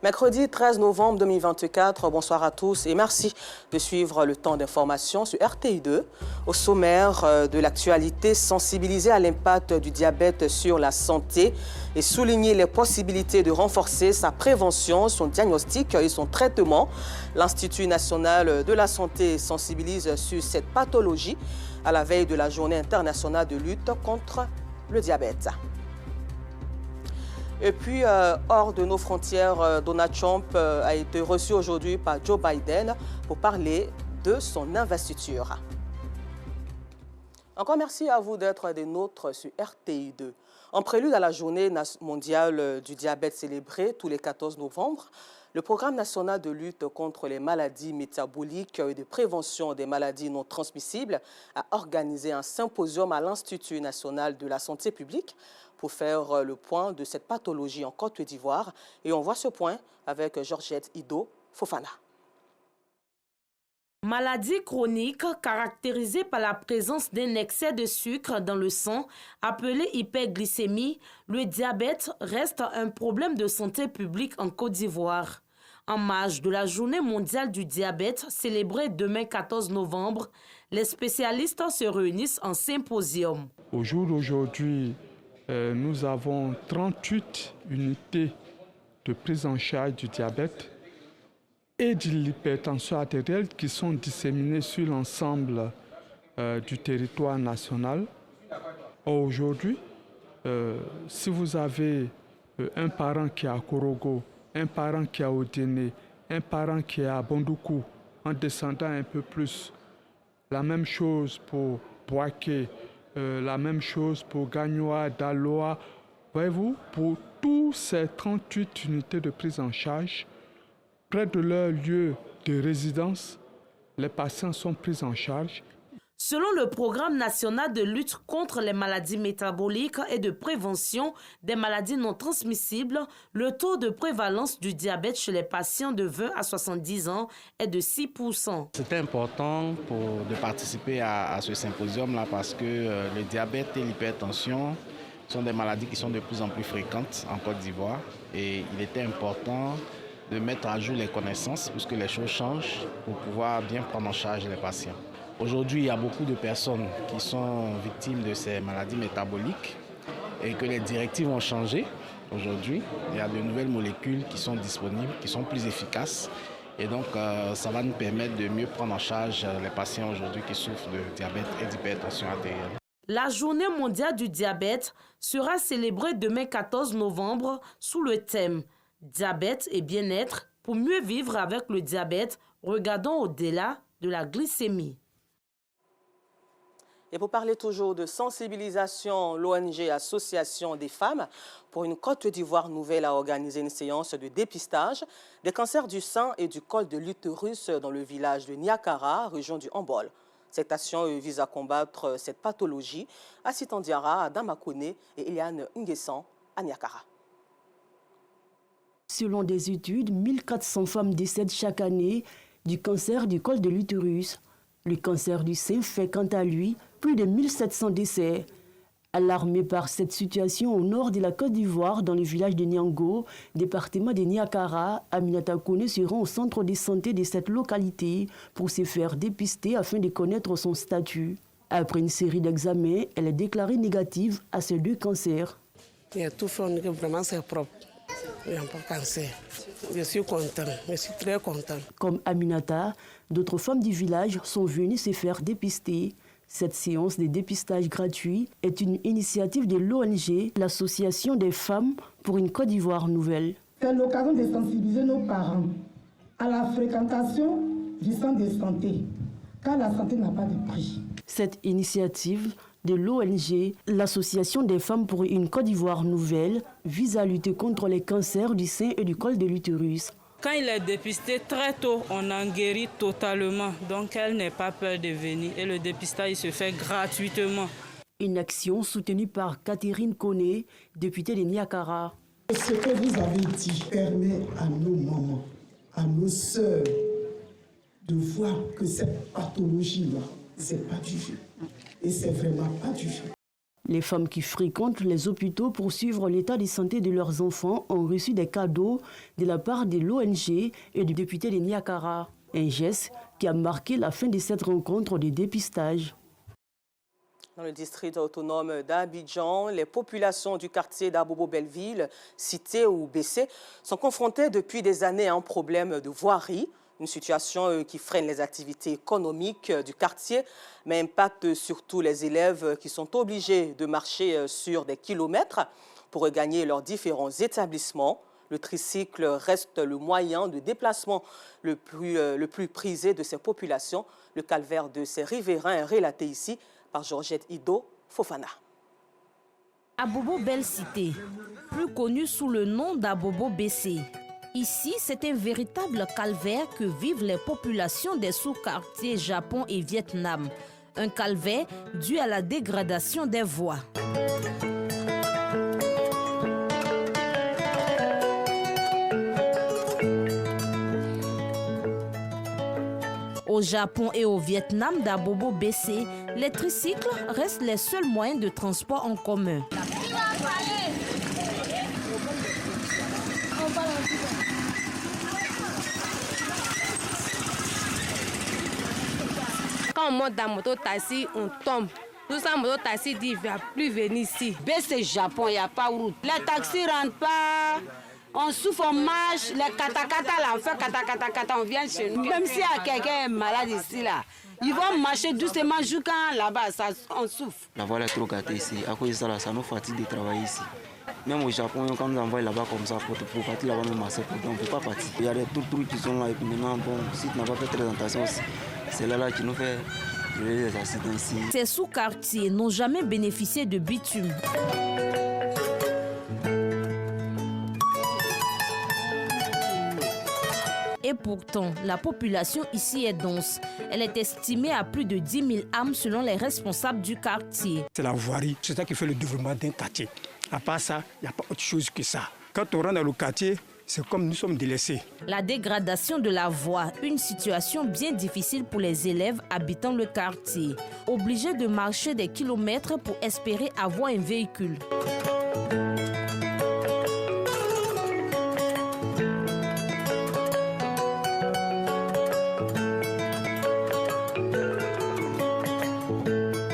Mercredi 13 novembre 2024, bonsoir à tous et merci de suivre le temps d'information sur RTI2. Au sommaire de l'actualité, sensibiliser à l'impact du diabète sur la santé et souligner les possibilités de renforcer sa prévention, son diagnostic et son traitement. L'Institut national de la santé sensibilise sur cette pathologie à la veille de la journée internationale de lutte contre le diabète. Et puis, hors de nos frontières, Donald Trump a été reçu aujourd'hui par Joe Biden pour parler de son investiture. Encore merci à vous d'être des nôtres sur RTI2. En prélude à la journée mondiale du diabète célébrée tous les 14 novembre, le programme national de lutte contre les maladies métaboliques et de prévention des maladies non transmissibles a organisé un symposium à l'Institut national de la santé publique pour faire le point de cette pathologie en Côte d'Ivoire. Et on voit ce point avec Georgette Ido Fofana. Maladie chronique caractérisée par la présence d'un excès de sucre dans le sang, appelée hyperglycémie, le diabète reste un problème de santé publique en Côte d'Ivoire. En marge de la journée mondiale du diabète, célébrée demain 14 novembre, les spécialistes se réunissent en symposium. Au jour d'aujourd'hui, nous avons 38 unités de prise en charge du diabète et de l'hypertension artérielle qui sont disséminées sur l'ensemble du territoire national. Aujourd'hui, si vous avez un parent qui est à Korogo, un parent qui est à Odéné, un parent qui est à Bondoukou, en descendant un peu plus, la même chose pour Boaké, la même chose pour Gagnoa, Daloa. Voyez-vous, pour tous ces 38 unités de prise en charge, près de leur lieu de résidence, les patients sont pris en charge. Selon le programme national de lutte contre les maladies métaboliques et de prévention des maladies non transmissibles, le taux de prévalence du diabète chez les patients de 20 à 70 ans est de 6%. C'était important de participer à ce symposium-là parce que le diabète et l'hypertension sont des maladies qui sont de plus en plus fréquentes en Côte d'Ivoire et il était important de mettre à jour les connaissances puisque les choses changent pour pouvoir bien prendre en charge les patients. Aujourd'hui, il y a beaucoup de personnes qui sont victimes de ces maladies métaboliques et que les directives ont changé. Aujourd'hui, il y a de nouvelles molécules qui sont disponibles, qui sont plus efficaces. Et donc, ça va nous permettre de mieux prendre en charge les patients aujourd'hui qui souffrent de diabète et d'hypertension artérielle. La journée mondiale du diabète sera célébrée demain 14 novembre sous le thème « Diabète et bien-être pour mieux vivre avec le diabète, regardons au-delà de la glycémie ». Et pour parler toujours de sensibilisation, l'ONG Association des femmes pour une Côte d'Ivoire nouvelle a organisé une séance de dépistage des cancers du sein et du col de l'utérus dans le village de Niakara, région du Hambol. Cette action vise à combattre cette pathologie à Sitandiara, à Damakone et Eliane Nguessan à Niakara. Selon des études, 1400 femmes décèdent chaque année du cancer du col de l'utérus. Le cancer du sein fait quant à lui plus de 1700 décès. Alarmée par cette situation au nord de la Côte d'Ivoire, dans le village de Niango, département de Niakara, Aminata Kone se rend au centre de santé de cette localité pour se faire dépister afin de connaître son statut. Après une série d'examens, elle est déclarée négative à ces deux cancers. Il y a tout fait, vraiment c'est propre. Il n'y a pas de cancer. Je suis contente, je suis très contente. Comme Aminata, d'autres femmes du village sont venues se faire dépister. Cette séance de dépistage gratuit est une initiative de l'ONG, l'Association des femmes pour une Côte d'Ivoire nouvelle. C'est l'occasion de sensibiliser nos parents à la fréquentation du centre de santé, car la santé n'a pas de prix. Cette initiative de l'ONG, l'Association des femmes pour une Côte d'Ivoire nouvelle, vise à lutter contre les cancers du sein et du col de l'utérus. Quand il est dépisté très tôt, on en guérit totalement. Donc elle n'est pas peur de venir et le dépistage se fait gratuitement. Une action soutenue par Catherine Kone, députée de Niakara. Ce que vous avez dit permet à nos mamans, à nos sœurs, de voir que cette pathologie-là, c'est pas du jeu. Et c'est vraiment pas du jeu. Les femmes qui fréquentent les hôpitaux pour suivre l'état de santé de leurs enfants ont reçu des cadeaux de la part de l'ONG et du député de Niakara. Un geste qui a marqué la fin de cette rencontre de dépistage. Dans le district autonome d'Abidjan, les populations du quartier d'Abobo-Belleville, cité ou Bessé, sont confrontées depuis des années à un problème de voirie. Une situation qui freine les activités économiques du quartier, mais impacte surtout les élèves qui sont obligés de marcher sur des kilomètres pour regagner leurs différents établissements. Le tricycle reste le moyen de déplacement le plus prisé de ces populations. Le calvaire de ces riverains est relaté ici par Georgette Ido Fofana. Abobo Belle Cité, plus connu sous le nom d'Abobo Bessé. Ici, c'est un véritable calvaire que vivent les populations des sous-quartiers Japon et Vietnam. Un calvaire dû à la dégradation des voies. Au Japon et au Vietnam d'Abobo Bessé, les tricycles restent les seuls moyens de transport en commun. Quand on monte dans moto taxi, on tombe. Tout ça, moto taxi dit, il ne va plus venir ici. Bessé Japon, il n'y a pas de route. Les taxis ne rentrent pas. On souffre, on marche, les katakata, là, on fait katakata, on vient chez nous. Même s'il y a quelqu'un malade ici, là, ils vont marcher doucement jusqu'à là-bas, on souffre. La voie est trop gâtée ici. À cause de ça, ça nous fatigue de travailler ici. Même au Japon, quand nous envoyons là-bas comme ça, pour partir là-bas, même à 7 on ne peut pas partir. Il y a des trucs qui sont là, et puis maintenant, bon, si tu n'as pas fait très attention, c'est là qui nous fait les accidents ici. Ces sous-quartiers n'ont jamais bénéficié de bitume. Et pourtant, la population ici est dense. Elle est estimée à plus de 10 000 âmes selon les responsables du quartier. C'est la voirie, c'est ça qui fait le développement d'un quartier. À part ça, il n'y a pas autre chose que ça. Quand on rentre dans le quartier, c'est comme nous sommes délaissés. La dégradation de la voie, une situation bien difficile pour les élèves habitant le quartier. Obligés de marcher des kilomètres pour espérer avoir un véhicule.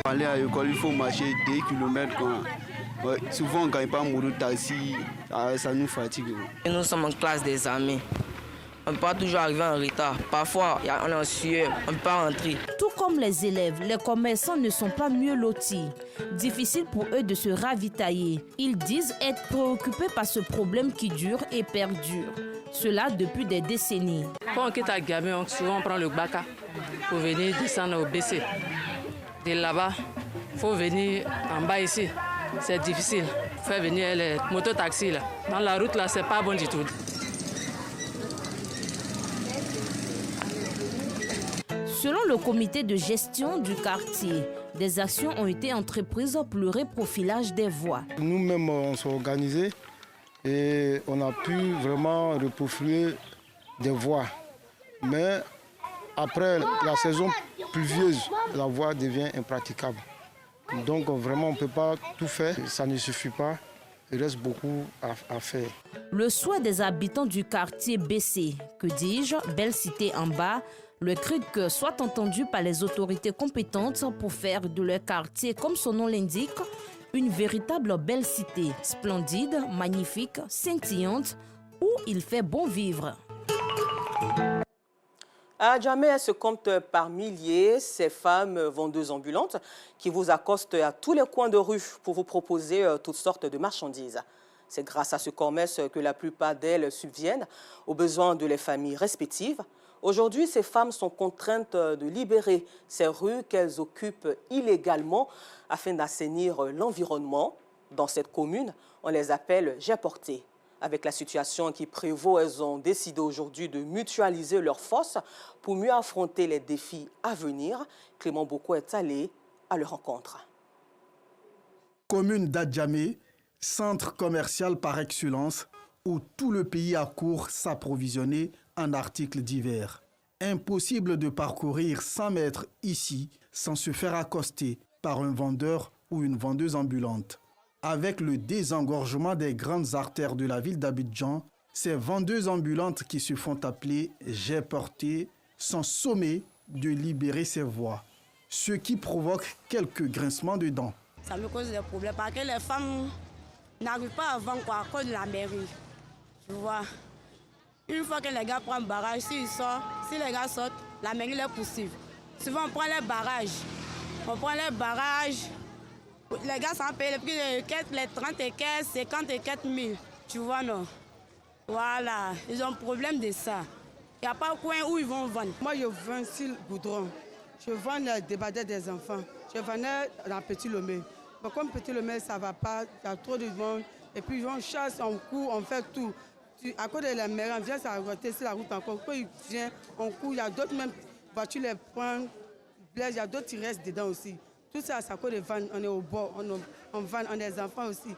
Aller à l'école, il faut marcher 2 km. Ouais, souvent, quand il n'y a pas de taxi, ça nous fatigue. Et nous sommes en classe des amis. On ne peut pas toujours arriver en retard. Parfois, on est en sueur, on ne peut pas rentrer. Tout comme les élèves, les commerçants ne sont pas mieux lotis. Difficile pour eux de se ravitailler. Ils disent être préoccupés par ce problème qui dure et perdure. Cela depuis des décennies. Quand on quitte à Gabé, souvent on prend le Baka pour venir descendre au BC. De là-bas, il faut venir en bas ici. C'est difficile. Il faut venir les mototaxis là. Dans la route là, c'est pas bon du tout. Selon le comité de gestion du quartier, des actions ont été entreprises pour le reprofilage des voies. Nous-mêmes, on s'est organisés et on a pu vraiment reprofiler des voies. Mais après la saison pluvieuse, la voie devient impraticable. Donc vraiment, on ne peut pas tout faire, ça ne suffit pas. Il reste beaucoup à faire. Le souhait des habitants du quartier Bessé, que dis-je, Belle Cité en bas, le cri de cœur soit entendu par les autorités compétentes pour faire de leur quartier, comme son nom l'indique, une véritable belle cité, splendide, magnifique, scintillante, où il fait bon vivre. À Djamé, elles se comptent par milliers, ces femmes vendeuses ambulantes qui vous accostent à tous les coins de rue pour vous proposer toutes sortes de marchandises. C'est grâce à ce commerce que la plupart d'elles subviennent aux besoins de leurs familles respectives. Aujourd'hui, ces femmes sont contraintes de libérer ces rues qu'elles occupent illégalement afin d'assainir l'environnement. Dans cette commune, on les appelle J'ai-porté. Avec la situation qui prévaut, elles ont décidé aujourd'hui de mutualiser leurs forces pour mieux affronter les défis à venir. Clément Boko est allé à leur rencontre. Commune d'Adjamé, centre commercial par excellence où tout le pays accourt s'approvisionner en articles divers. Impossible de parcourir 100 mètres ici sans se faire accoster par un vendeur ou une vendeuse ambulante. Avec le désengorgement des grandes artères de la ville d'Abidjan, ces vendeuses ambulantes qui se font appeler « J'ai porté » sont sommées de libérer ces voies, ce qui provoque quelques grincements de dents. Ça me cause des problèmes parce que les femmes n'arrivent pas à vendre à cause de la mairie. Tu vois, une fois que les gars prennent barrage, si les gars sortent, la mairie les poursuit. Souvent on prend les barrages. Les gars s'en payent les 30 et 15, 50 et 4 000. Tu vois, non? Voilà, ils ont problème de ça. Il n'y a pas un coin où ils vont vendre. Moi, je vends sur le goudron. Je vends les débardeurs des enfants. Je vendais dans Petit Lomé. Mais comme Petit Lomé, ça ne va pas, il y a trop de monde. Et puis, on chasse, on court, on fait tout. À cause de la mer, on vient s'arrêter sur la route encore. Quand il vient, on court. Il y a d'autres même voitures les prennent, il y a d'autres qui restent dedans aussi. Tout ça, c'est à cause de vendre. On est au bord, on vend, on a des enfants aussi.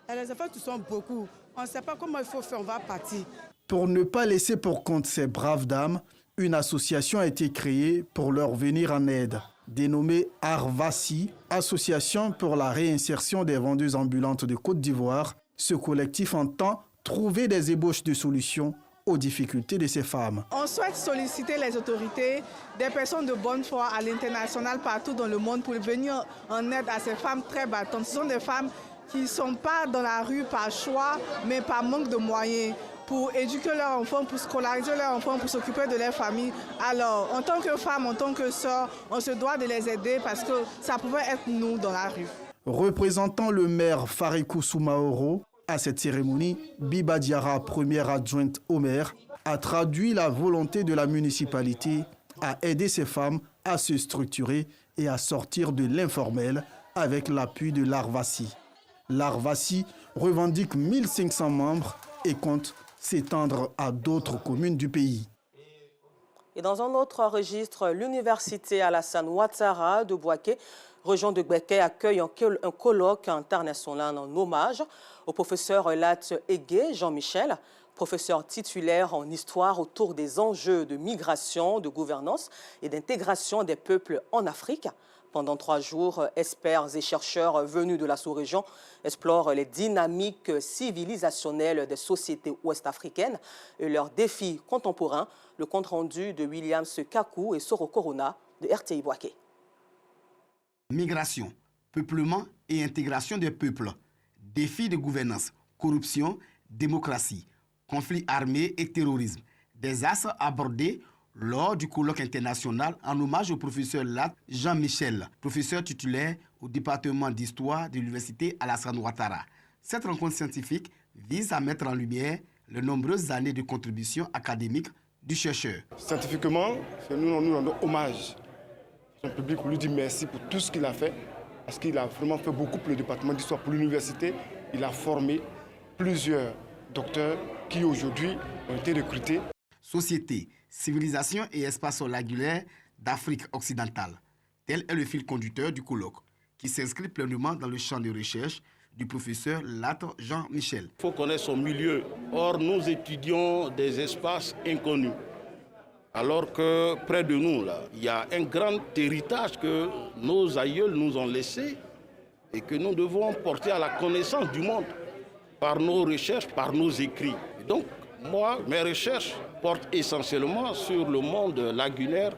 Et les enfants, tous sont beaucoup. On ne sait pas comment il faut faire, on va partir. Pour ne pas laisser pour compte ces braves dames, une association a été créée pour leur venir en aide. Dénommée Arvasi, Association pour la réinsertion des vendeuses ambulantes de Côte d'Ivoire, ce collectif entend trouver des ébauches de solutions aux difficultés de ces femmes. On souhaite solliciter les autorités, des personnes de bonne foi à l'international partout dans le monde pour venir en aide à ces femmes très battantes. Ce sont des femmes qui ne sont pas dans la rue par choix, mais par manque de moyens, pour éduquer leurs enfants, pour scolariser leurs enfants, pour s'occuper de leur famille. Alors, en tant que femme, en tant que sœur, on se doit de les aider parce que ça pouvait être nous dans la rue. Représentant le maire Farikou Soumaoro, à cette cérémonie, Biba Diarra, première adjointe au maire, a traduit la volonté de la municipalité à aider ces femmes à se structurer et à sortir de l'informel avec l'appui de l'Arvasi. L'Arvasi revendique 1500 membres et compte s'étendre à d'autres communes du pays. Et dans un autre registre, l'université Alassane Ouattara de Bouaké, région de Gbeke, accueille un colloque international en hommage au professeur Lat Egué Jean-Michel, professeur titulaire en histoire autour des enjeux de migration, de gouvernance et d'intégration des peuples en Afrique. Pendant 3 jours, experts et chercheurs venus de la sous-région explorent les dynamiques civilisationnelles des sociétés ouest-africaines et leurs défis contemporains. Le compte-rendu de William Sekakou et Soro Corona de RTI Bouaké. Migration, peuplement et intégration des peuples, défis de gouvernance, corruption, démocratie, conflits armés et terrorisme. Des axes abordés lors du colloque international en hommage au professeur Lat Jean-Michel, professeur titulaire au département d'histoire de l'université Alassane Ouattara. Cette rencontre scientifique vise à mettre en lumière les nombreuses années de contribution académique du chercheur. Scientifiquement, nous rendons hommage au public pour lui dire merci pour tout ce qu'il a fait, parce qu'il a vraiment fait beaucoup pour le département d'histoire, pour l'université. Il a formé plusieurs docteurs qui aujourd'hui ont été recrutés. Société, civilisation et espace solagulaire d'Afrique occidentale. Tel est le fil conducteur du colloque, qui s'inscrit pleinement dans le champ de recherche du professeur Lat Jean-Michel. Il faut connaître son milieu. Or, nous étudions des espaces inconnus. Alors que près de nous, là, il y a un grand héritage que nos aïeuls nous ont laissé et que nous devons porter à la connaissance du monde par nos recherches, par nos écrits. Et donc, moi, mes recherches portent essentiellement sur le monde lagunaire,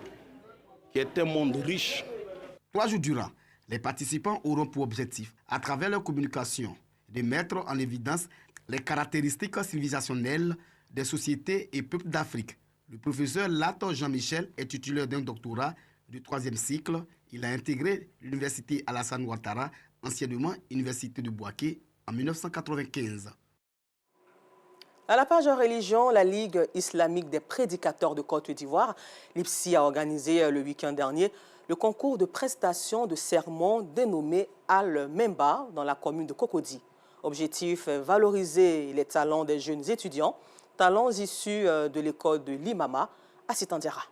qui est un monde riche. 3 jours durant, les participants auront pour objectif, à travers leur communication, de mettre en évidence les caractéristiques civilisationnelles des sociétés et peuples d'Afrique. Le professeur Lat Jean-Michel est titulaire d'un doctorat du 3e cycle. Il a intégré l'université Alassane Ouattara, anciennement Université de Bouaké, en 1995. À la page religion, la Ligue islamique des prédicateurs de Côte d'Ivoire, l'IPSI, a organisé le week-end dernier le concours de prestation de sermons dénommé Al-Memba dans la commune de Cocody. Objectif, valoriser les talents des jeunes étudiants, talents issus de l'école de l'Imama à Sitandiara.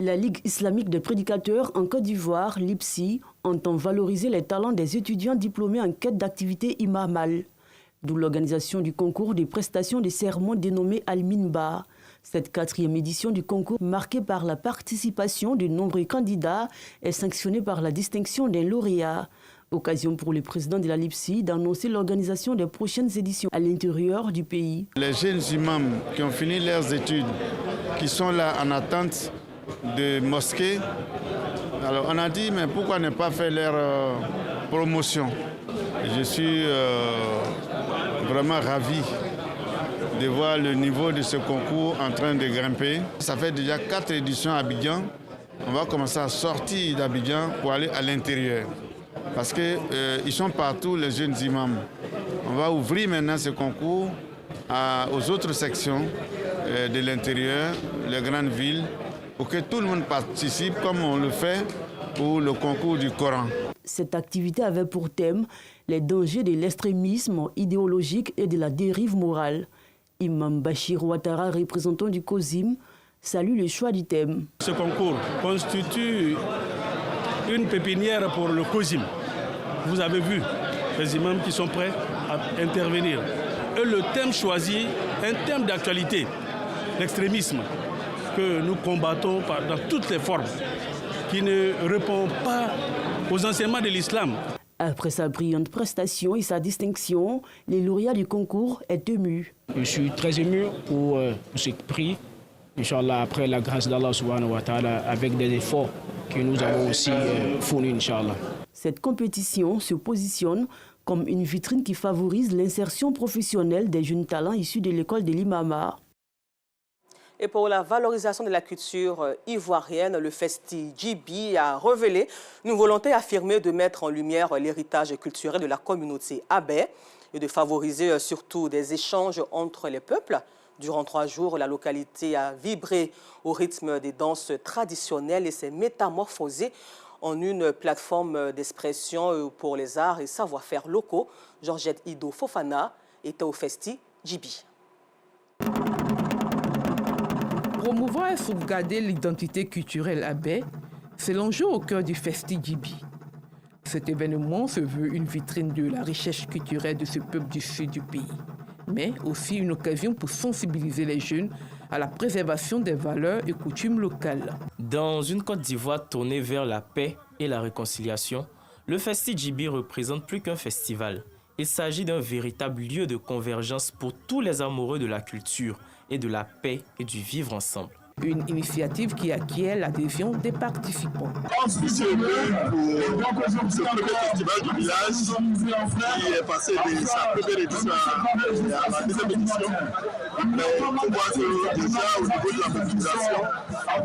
La Ligue islamique des prédicateurs en Côte d'Ivoire, l'IPSI, entend valoriser les talents des étudiants diplômés en quête d'activité imamal. D'où l'organisation du concours des prestations des sermons dénommé Al-Minba. Cette 4e édition du concours, marquée par la participation de nombreux candidats, est sanctionnée par la distinction d'un lauréat. Occasion pour le président de la LIPSI d'annoncer l'organisation des prochaines éditions à l'intérieur du pays. Les jeunes imams qui ont fini leurs études, qui sont là en attente de mosquées, alors on a dit mais pourquoi ne pas faire leur promotion? Je suis vraiment ravi de voir le niveau de ce concours en train de grimper. Ça fait déjà 4 éditions à Abidjan. On va commencer à sortir d'Abidjan pour aller à l'intérieur. Parce qu'ils sont partout, les jeunes imams. On va ouvrir maintenant ce concours aux autres sections de l'intérieur, les grandes villes, pour que tout le monde participe comme on le fait pour le concours du Coran. Cette activité avait pour thème les dangers de l'extrémisme idéologique et de la dérive morale. Imam Bachir Ouattara, représentant du COSIM, salue le choix du thème. Ce concours constitue une pépinière pour le COSIM. Vous avez vu les imams qui sont prêts à intervenir. Et le thème choisi, un thème d'actualité, l'extrémisme, que nous combattons dans toutes les formes, qui ne répond pas aux enseignements de l'islam. Après sa brillante prestation et sa distinction, le lauréat du concours est ému. Je suis très ému pour ce prix. Inch'Allah, après la grâce d'Allah subhanahu wa ta'ala, avec des efforts que nous avons aussi fournis, Inch'Allah. Cette compétition se positionne comme une vitrine qui favorise l'insertion professionnelle des jeunes talents issus de l'école de l'Imama. Et pour la valorisation de la culture ivoirienne, le Festi Djibi a révélé une volonté affirmée de mettre en lumière l'héritage culturel de la communauté Abé et de favoriser surtout des échanges entre les peuples. Durant 3 jours, la localité a vibré au rythme des danses traditionnelles et s'est métamorphosée en une plateforme d'expression pour les arts et savoir-faire locaux. Georgette Ido Fofana était au Festi Djibi. Promouvoir et sauvegarder l'identité culturelle Abé, c'est l'enjeu au cœur du Festi Djibi. Cet événement se veut une vitrine de la richesse culturelle de ce peuple du sud du pays, mais aussi une occasion pour sensibiliser les jeunes à la préservation des valeurs et coutumes locales. Dans une Côte d'Ivoire tournée vers la paix et la réconciliation, le Festi Djibi représente plus qu'un festival. Il s'agit d'un véritable lieu de convergence pour tous les amoureux de la culture et de la paix et du vivre ensemble. Une initiative qui acquiert l'adhésion des participants. On se fait pour ce premier festival du village qui est passé de sa première édition à la deuxième édition. Mais on voit que déjà au niveau de la population, la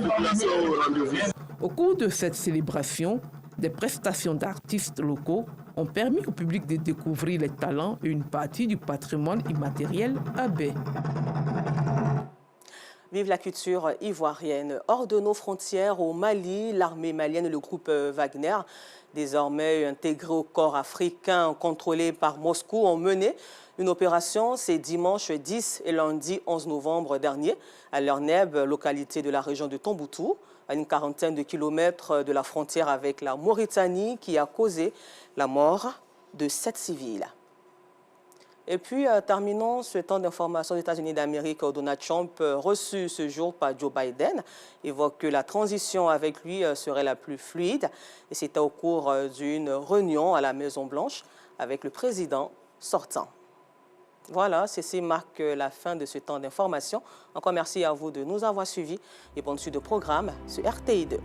population au rendez-vous. Au cours de cette célébration, des prestations d'artistes locaux ont permis au public de découvrir les talents et une partie du patrimoine immatériel Abé. Vive la culture ivoirienne. Hors de nos frontières, au Mali, l'armée malienne et le groupe Wagner, désormais intégré au corps africain contrôlé par Moscou, ont mené une opération ces dimanches 10 et lundi 11 novembre dernier à Lerneb, localité de la région de Tombouctou, à une quarantaine de kilomètres de la frontière avec la Mauritanie, qui a causé la mort de 7 civils. Et puis, terminons ce temps d'information des États-Unis d'Amérique. Donald Trump, reçu ce jour par Joe Biden, évoque que la transition avec lui serait la plus fluide. Et c'était au cours d'une réunion à la Maison-Blanche avec le président sortant. Voilà, ceci marque la fin de ce temps d'information. Encore merci à vous de nous avoir suivis et bonne suite de programme sur RTI2.